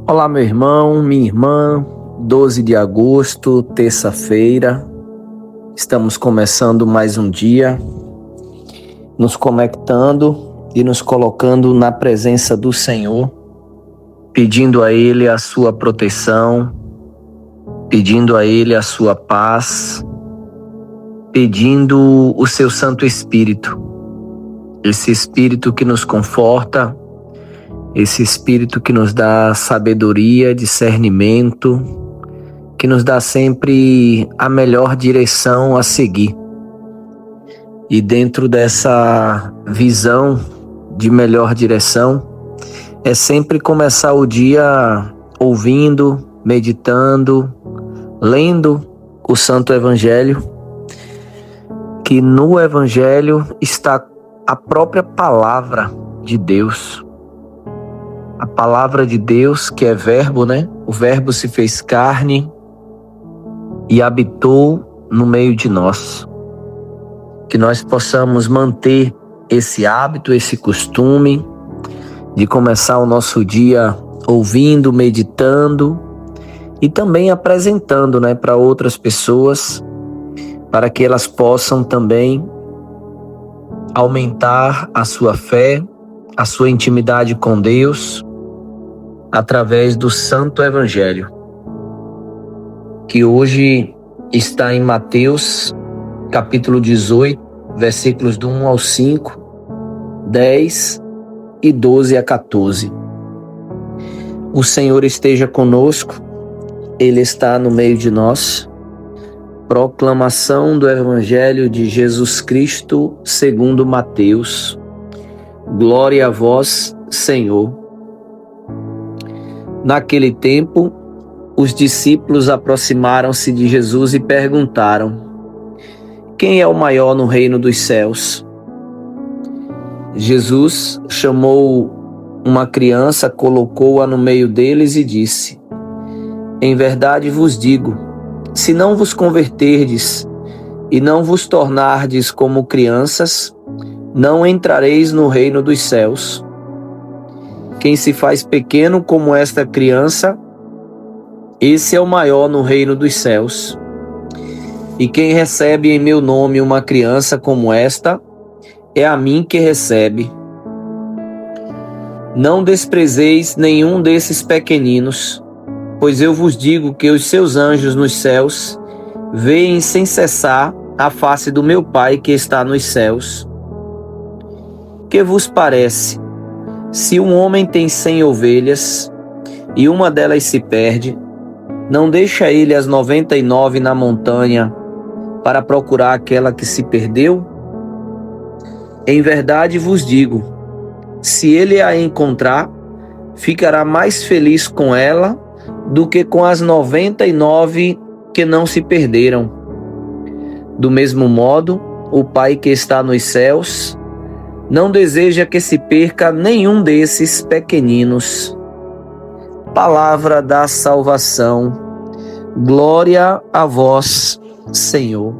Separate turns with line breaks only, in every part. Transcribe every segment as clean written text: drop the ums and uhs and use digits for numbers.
Olá, meu irmão, minha irmã, 12 de agosto, terça-feira, estamos começando mais um dia, nos conectando e nos colocando na presença do Senhor, pedindo a Ele a sua proteção, pedindo a Ele a sua paz, pedindo o seu Santo Espírito, esse Espírito que nos conforta, esse Espírito que nos dá sabedoria, discernimento, que nos dá sempre a melhor direção a seguir. E dentro dessa visão de melhor direção, é sempre começar o dia ouvindo, meditando, lendo o Santo Evangelho, que no Evangelho está a própria palavra de Deus. A palavra de Deus, que é verbo, né? O verbo se fez carne e habitou no meio de nós. Que nós possamos manter esse hábito, esse costume de começar o nosso dia ouvindo, meditando e também apresentando, né, para outras pessoas, para que elas possam também aumentar a sua fé, a sua intimidade com Deus, através do Santo Evangelho, que hoje está em Mateus, capítulo 18, versículos do 1 ao 5, 10 e 12 a 14. O Senhor esteja conosco, Ele está no meio de nós. Proclamação do Evangelho de Jesus Cristo segundo Mateus. Glória a vós, Senhor. Naquele tempo, os discípulos aproximaram-se de Jesus e perguntaram: quem é o maior no reino dos céus? Jesus chamou uma criança, colocou-a no meio deles e disse: em verdade vos digo, se não vos converterdes e não vos tornardes como crianças, não entrareis no reino dos céus. Quem se faz pequeno como esta criança, esse é o maior no reino dos céus. E quem recebe em meu nome uma criança como esta, é a mim que recebe. Não desprezeis nenhum desses pequeninos, pois eu vos digo que os seus anjos nos céus veem sem cessar a face do meu Pai que está nos céus. Que vos parece? Se um homem tem 100 ovelhas e uma delas se perde, não deixa ele as 99 na montanha para procurar aquela que se perdeu? Em verdade vos digo, se ele a encontrar, ficará mais feliz com ela do que com as 99 que não se perderam. Do mesmo modo, o Pai que está nos céus não deseja que se perca nenhum desses pequeninos. Palavra da salvação. Glória a vós, Senhor.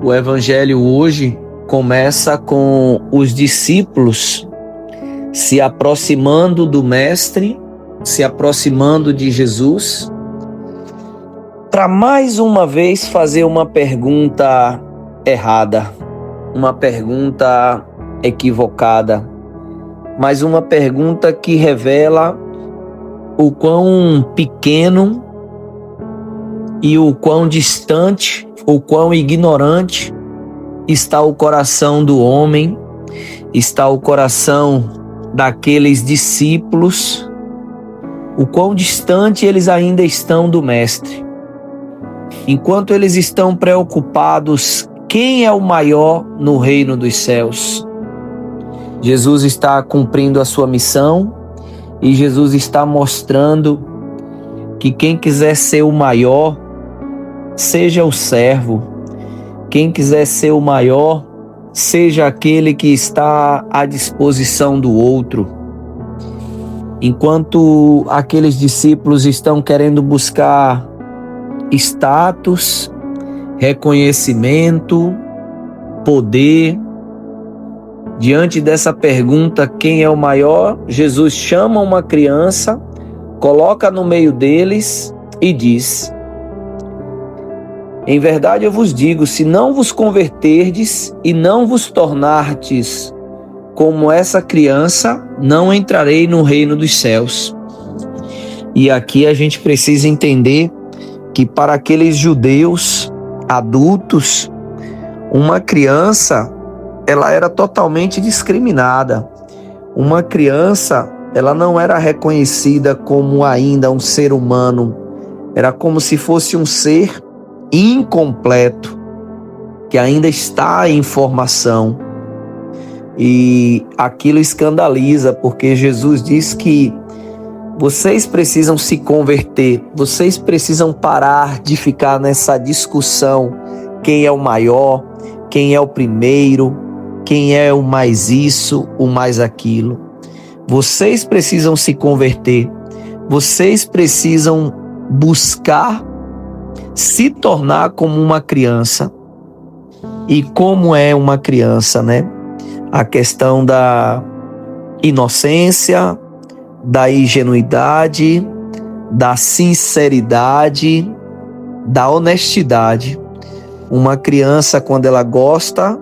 O Evangelho hoje começa com os discípulos se aproximando do Mestre, se aproximando de Jesus, para mais uma vez fazer uma pergunta errada, uma pergunta equivocada, mas uma pergunta que revela o quão pequeno e o quão distante, o quão ignorante está o coração do homem, está o coração daqueles discípulos, o quão distante eles ainda estão do Mestre. Enquanto eles estão preocupados quem é o maior no reino dos céus, Jesus está cumprindo a sua missão e Jesus está mostrando que quem quiser ser o maior, seja o servo. Quem quiser ser o maior, seja aquele que está à disposição do outro. Enquanto aqueles discípulos estão querendo buscar status, reconhecimento, poder, Diante dessa pergunta, quem é o maior? Jesus chama uma criança, coloca no meio deles e diz: em verdade eu vos digo, se não vos converterdes e não vos tornardes como essa criança, não entrarei no reino dos céus. E aqui a gente precisa entender que para aqueles judeus adultos, uma criança, ela era totalmente discriminada. Uma criança, ela não era reconhecida como ainda um ser humano. Era como se fosse um ser incompleto, que ainda está em formação. E aquilo escandaliza, porque Jesus diz que vocês precisam se converter, vocês precisam parar de ficar nessa discussão, quem é o maior, quem é o primeiro, quem é o mais isso, o mais aquilo. Vocês precisam se converter, vocês precisam buscar se tornar como uma criança. E como é uma criança, né? A questão da inocência, da ingenuidade, da sinceridade, da honestidade. Uma criança, quando ela gosta,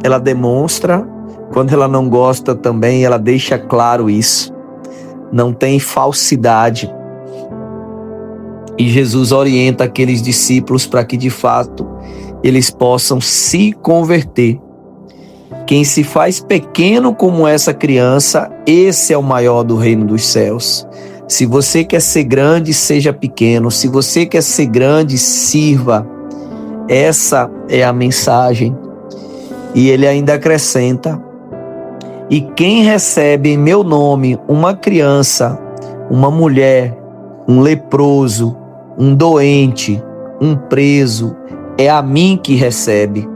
ela demonstra. Quando ela não gosta também, ela deixa claro isso. Não tem falsidade. E Jesus orienta aqueles discípulos para que, de fato, eles possam se converter. Quem se faz pequeno como essa criança, esse é o maior do reino dos céus. Se você quer ser grande, seja pequeno. Se você quer ser grande, sirva. Essa é a mensagem. E ele ainda acrescenta: e quem recebe em meu nome uma criança, uma mulher, um leproso, um doente, um preso, é a mim que recebe.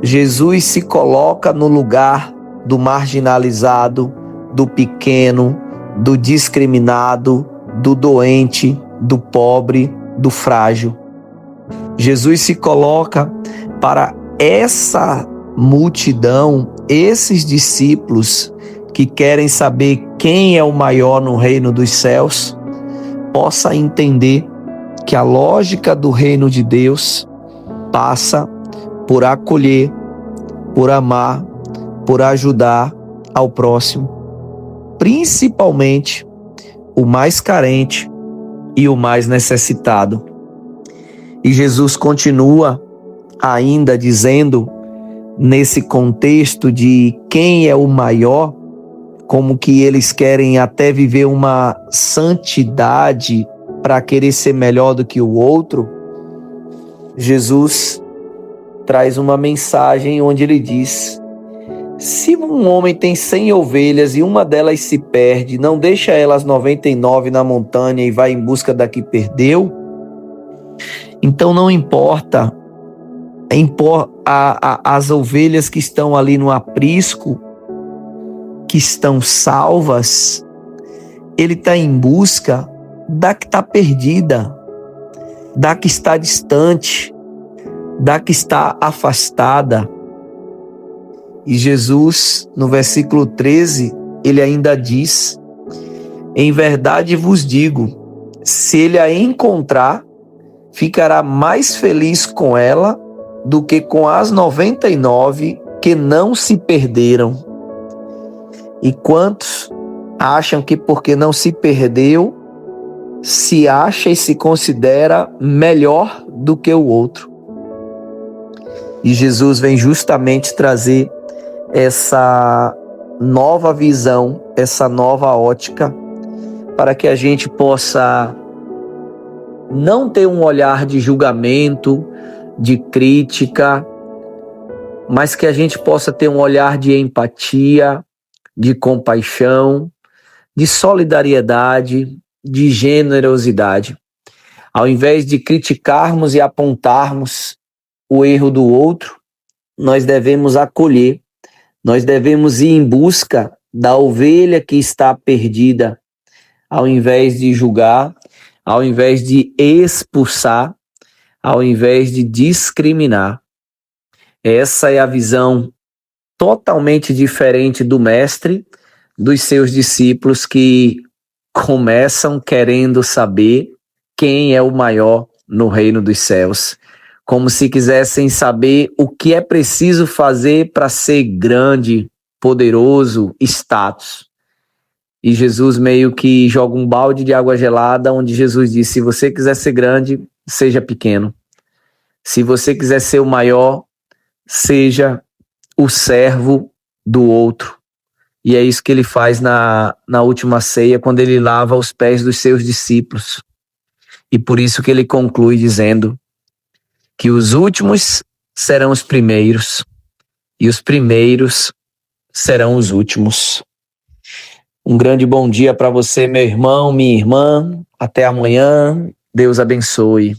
Jesus se coloca no lugar do marginalizado, do pequeno, do discriminado, do doente, do pobre, do frágil. Jesus se coloca para essa multidão, esses discípulos que querem saber quem é o maior no reino dos céus, possa entender que a lógica do reino de Deus passa por acolher, por amar, por ajudar ao próximo, principalmente o mais carente e o mais necessitado. E Jesus continua ainda dizendo, nesse contexto de quem é o maior, como que eles querem até viver uma santidade para querer ser melhor do que o outro. Jesus traz uma mensagem onde ele diz: se um homem tem 100 ovelhas e uma delas se perde, não deixa elas 99 na montanha e vai em busca da que perdeu? Então não importa as ovelhas que estão ali no aprisco, que estão salvas, ele está em busca da que está perdida, da que está distante, da que está afastada. E Jesus, no versículo 13, ele ainda diz: em verdade vos digo, se ele a encontrar, ficará mais feliz com ela do que com as 99 que não se perderam. E quantos acham que porque não se perdeu, se acha e se considera melhor do que o outro? E Jesus vem justamente trazer essa nova visão, essa nova ótica, para que a gente possa não ter um olhar de julgamento, de crítica, mas que a gente possa ter um olhar de empatia, de compaixão, de solidariedade, de generosidade. Ao invés de criticarmos e apontarmos o erro do outro, nós devemos acolher, nós devemos ir em busca da ovelha que está perdida, ao invés de julgar, ao invés de expulsar, ao invés de discriminar. Essa é a visão totalmente diferente do mestre, dos seus discípulos que começam querendo saber quem é o maior no reino dos céus, como se quisessem saber o que é preciso fazer para ser grande, poderoso, status. E Jesus meio que joga um balde de água gelada, onde Jesus diz: se você quiser ser grande, seja pequeno. Se você quiser ser o maior, seja o servo do outro. E é isso que ele faz na última ceia, quando ele lava os pés dos seus discípulos. E por isso que ele conclui dizendo que os últimos serão os primeiros e os primeiros serão os últimos. Um grande bom dia para você, meu irmão, minha irmã. Até amanhã. Deus abençoe.